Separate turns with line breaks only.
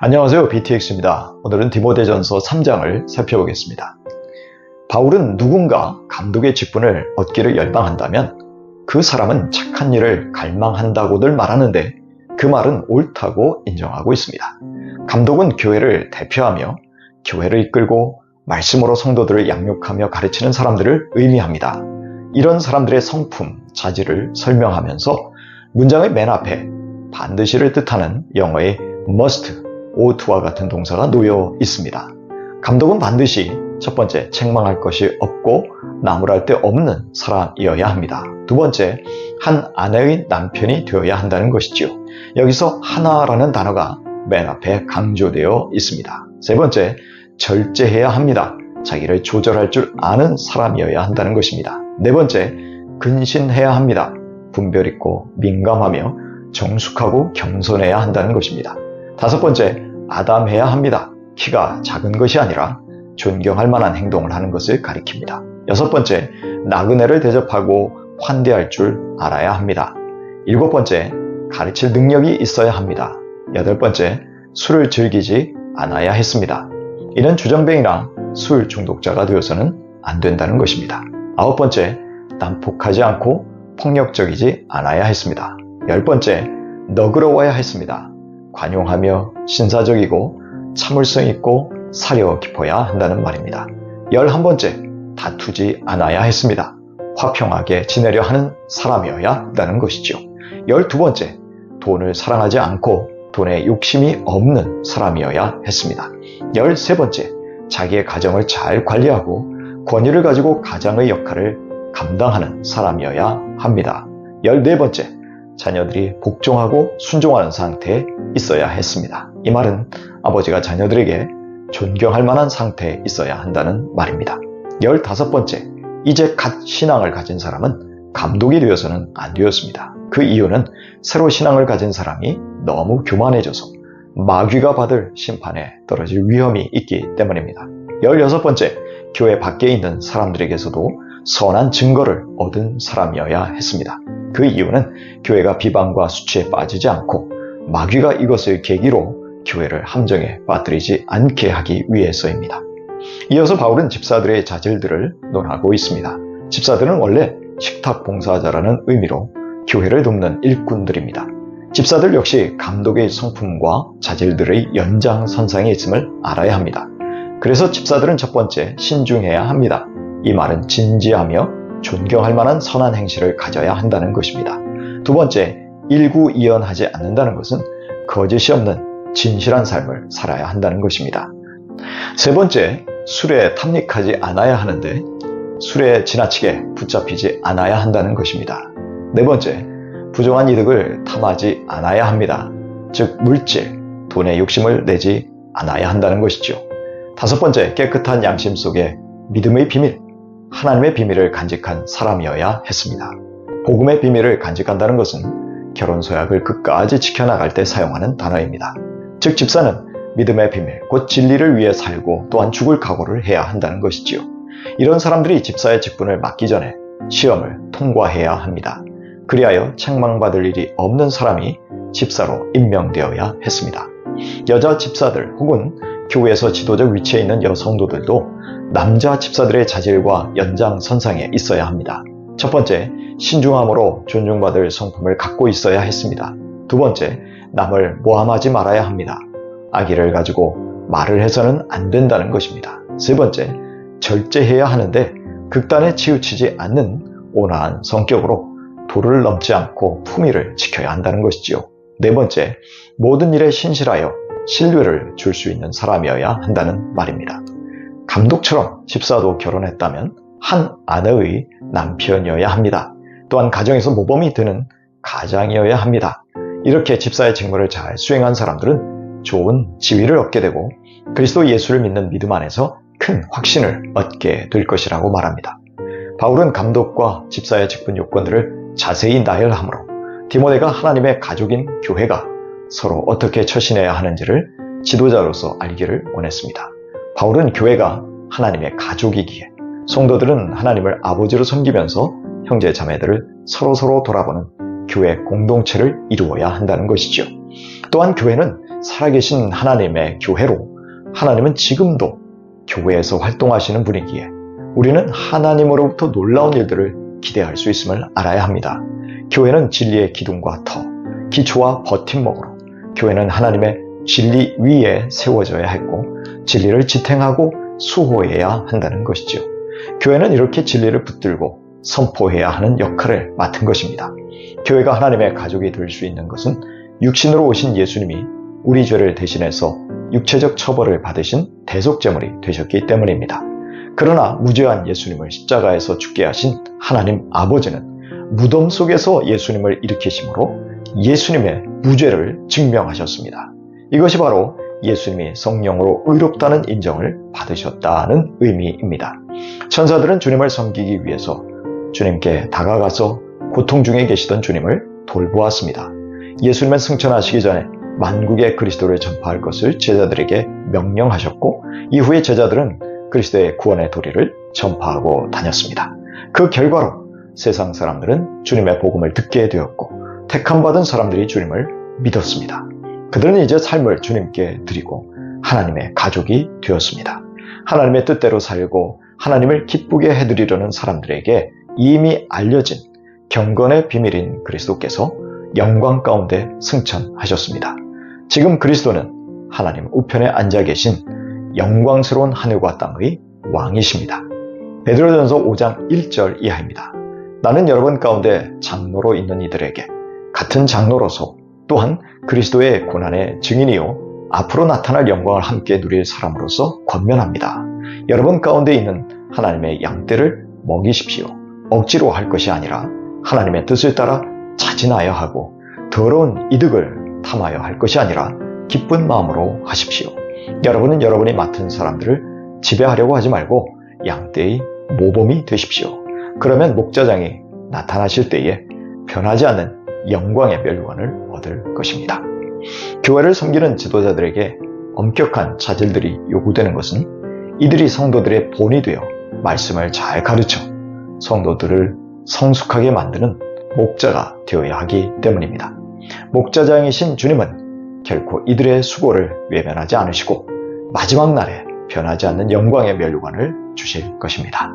안녕하세요. BTX입니다. 오늘은 디모데전서 3장을 살펴보겠습니다. 바울은 누군가 감독의 직분을 얻기를 열망한다면 그 사람은 착한 일을 갈망한다고들 말하는데 그 말은 옳다고 인정하고 있습니다. 감독은 교회를 대표하며 교회를 이끌고 말씀으로 성도들을 양육하며 가르치는 사람들을 의미합니다. 이런 사람들의 성품, 자질을 설명하면서 문장의 맨 앞에 반드시를 뜻하는 영어의 must, ouught와 같은 동사가 놓여 있습니다. 감독은 반드시 첫 번째, 책망할 것이 없고 나무랄 데 없는 사람이어야 합니다. 두 번째, 한 아내의 남편이 되어야 한다는 것이지요. 여기서 하나라는 단어가 맨 앞에 강조되어 있습니다. 세 번째, 절제해야 합니다. 자기를 조절할 줄 아는 사람이어야 한다는 것입니다. 네 번째, 근신해야 합니다. 분별 있고 민감하며 정숙하고 겸손해야 한다는 것입니다. 다섯 번째, 아담해야 합니다. 키가 작은 것이 아니라 존경할 만한 행동을 하는 것을 가리킵니다. 여섯 번째, 나그네를 대접하고 환대할 줄 알아야 합니다. 일곱 번째, 가르칠 능력이 있어야 합니다. 여덟 번째, 술을 즐기지 않아야 했습니다. 이는 주정뱅이나 술 중독자가 되어서는 안 된다는 것입니다. 아홉 번째, 난폭하지 않고 폭력적이지 않아야 했습니다. 열 번째, 너그러워야 했습니다. 관용하며 신사적이고 참을성 있고 사려 깊어야 한다는 말입니다. 11번째, 다투지 않아야 했습니다. 화평하게 지내려 하는 사람이어야 한다는 것이죠. 12번째, 돈을 사랑하지 않고 돈에 욕심이 없는 사람이어야 했습니다. 13번째, 자기의 가정을 잘 관리하고 권위를 가지고 가장의 역할을 감당하는 사람이어야 합니다. 14번째, 자녀들이 복종하고 순종하는 상태에 있어야 했습니다. 이 말은 아버지가 자녀들에게 존경할 만한 상태에 있어야 한다는 말입니다. 15번째, 이제 갓 신앙을 가진 사람은 감독이 되어서는 안 되었습니다. 그 이유는 새로 신앙을 가진 사람이 너무 교만해져서 마귀가 받을 심판에 떨어질 위험이 있기 때문입니다. 16번째, 교회 밖에 있는 사람들에게서도 선한 증거를 얻은 사람이어야 했습니다. 그 이유는 교회가 비방과 수치에 빠지지 않고 마귀가 이것을 계기로 교회를 함정에 빠뜨리지 않게 하기 위해서입니다. 이어서 바울은 집사들의 자질들을 논하고 있습니다. 집사들은 원래 식탁 봉사자라는 의미로 교회를 돕는 일꾼들입니다. 집사들 역시 감독의 성품과 자질들의 연장선상에 있음을 알아야 합니다. 그래서 집사들은 첫 번째, 신중해야 합니다. 이 말은 진지하며 존경할 만한 선한 행실을 가져야 한다는 것입니다. 두 번째, 일구이연하지 않는다는 것은 거짓이 없는 진실한 삶을 살아야 한다는 것입니다. 세 번째, 술에 탐닉하지 않아야 하는데 술에 지나치게 붙잡히지 않아야 한다는 것입니다. 네 번째, 부정한 이득을 탐하지 않아야 합니다. 즉 물질, 돈에 욕심을 내지 않아야 한다는 것이죠. 다섯 번째, 깨끗한 양심 속에 믿음의 비밀, 하나님의 비밀을 간직한 사람이어야 했습니다. 복음의 비밀을 간직한다는 것은 결혼 서약을 끝까지 지켜나갈 때 사용하는 단어입니다. 즉 집사는 믿음의 비밀, 곧 진리를 위해 살고 또한 죽을 각오를 해야 한다는 것이지요. 이런 사람들이 집사의 직분을 맡기 전에 시험을 통과해야 합니다. 그리하여 책망받을 일이 없는 사람이 집사로 임명되어야 했습니다. 여자 집사들 혹은 교회에서 지도적 위치에 있는 여성도들도 남자 집사들의 자질과 연장선상에 있어야 합니다. 첫 번째, 신중함으로 존중받을 성품을 갖고 있어야 했습니다. 두 번째, 남을 모함하지 말아야 합니다. 악의를 가지고 말을 해서는 안 된다는 것입니다. 세 번째, 절제해야 하는데 극단에 치우치지 않는 온화한 성격으로 도를 넘지 않고 품위를 지켜야 한다는 것이지요. 네 번째, 모든 일에 신실하여 신뢰를 줄 수 있는 사람이어야 한다는 말입니다. 감독처럼 집사도 결혼했다면 한 아내의 남편이어야 합니다. 또한 가정에서 모범이 되는 가장이어야 합니다. 이렇게 집사의 직무를 잘 수행한 사람들은 좋은 지위를 얻게 되고 그리스도 예수를 믿는 믿음 안에서 큰 확신을 얻게 될 것이라고 말합니다. 바울은 감독과 집사의 직분 요건들을 자세히 나열하므로 디모데가 하나님의 가족인 교회가 서로 어떻게 처신해야 하는지를 지도자로서 알기를 원했습니다. 바울은 교회가 하나님의 가족이기에 성도들은 하나님을 아버지로 섬기면서 형제 자매들을 서로서로 돌아보는 교회 공동체를 이루어야 한다는 것이죠. 또한 교회는 살아계신 하나님의 교회로 하나님은 지금도 교회에서 활동하시는 분이기에 우리는 하나님으로부터 놀라운 일들을 기대할 수 있음을 알아야 합니다. 교회는 진리의 기둥과 터, 기초와 버팀목으로 교회는 하나님의 진리 위에 세워져야 했고 진리를 지탱하고 수호해야 한다는 것이죠. 교회는 이렇게 진리를 붙들고 선포해야 하는 역할을 맡은 것입니다. 교회가 하나님의 가족이 될 수 있는 것은 육신으로 오신 예수님이 우리 죄를 대신해서 육체적 처벌을 받으신 대속제물이 되셨기 때문입니다. 그러나 무죄한 예수님을 십자가에서 죽게 하신 하나님 아버지는 무덤 속에서 예수님을 일으키심으로 예수님의 무죄를 증명하셨습니다. 이것이 바로 예수님이 성령으로 의롭다는 인정을 받으셨다는 의미입니다. 천사들은 주님을 섬기기 위해서 주님께 다가가서 고통 중에 계시던 주님을 돌보았습니다. 예수님은 승천하시기 전에 만국의 그리스도를 전파할 것을 제자들에게 명령하셨고 이후에 제자들은 그리스도의 구원의 도리를 전파하고 다녔습니다. 그 결과로 세상 사람들은 주님의 복음을 듣게 되었고 택함받은 사람들이 주님을 믿었습니다. 그들은 이제 삶을 주님께 드리고 하나님의 가족이 되었습니다. 하나님의 뜻대로 살고 하나님을 기쁘게 해드리려는 사람들에게 이미 알려진 경건의 비밀인 그리스도께서 영광 가운데 승천하셨습니다. 지금 그리스도는 하나님 우편에 앉아 계신 영광스러운 하늘과 땅의 왕이십니다. 베드로전서 5장 1절 이하입니다. 나는 여러분 가운데 장로로 있는 이들에게 같은 장로로서 또한 그리스도의 고난의 증인이요 앞으로 나타날 영광을 함께 누릴 사람으로서 권면합니다. 여러분 가운데 있는 하나님의 양떼를 먹이십시오. 억지로 할 것이 아니라 하나님의 뜻을 따라 자진하여 하고 더러운 이득을 탐하여 할 것이 아니라 기쁜 마음으로 하십시오. 여러분은 여러분이 맡은 사람들을 지배하려고 하지 말고 양떼의 모범이 되십시오. 그러면 목자장이 나타나실 때에 변하지 않는 영광의 멸관을 얻을 것입니다. 교회를 섬기는 지도자들에게 엄격한 자질들이 요구되는 것은 이들이 성도들의 본이 되어 말씀을 잘 가르쳐 성도들을 성숙하게 만드는 목자가 되어야 하기 때문입니다. 목자장이신 주님은 결코 이들의 수고를 외면하지 않으시고 마지막 날에 변하지 않는 영광의 멸관을 주실 것입니다.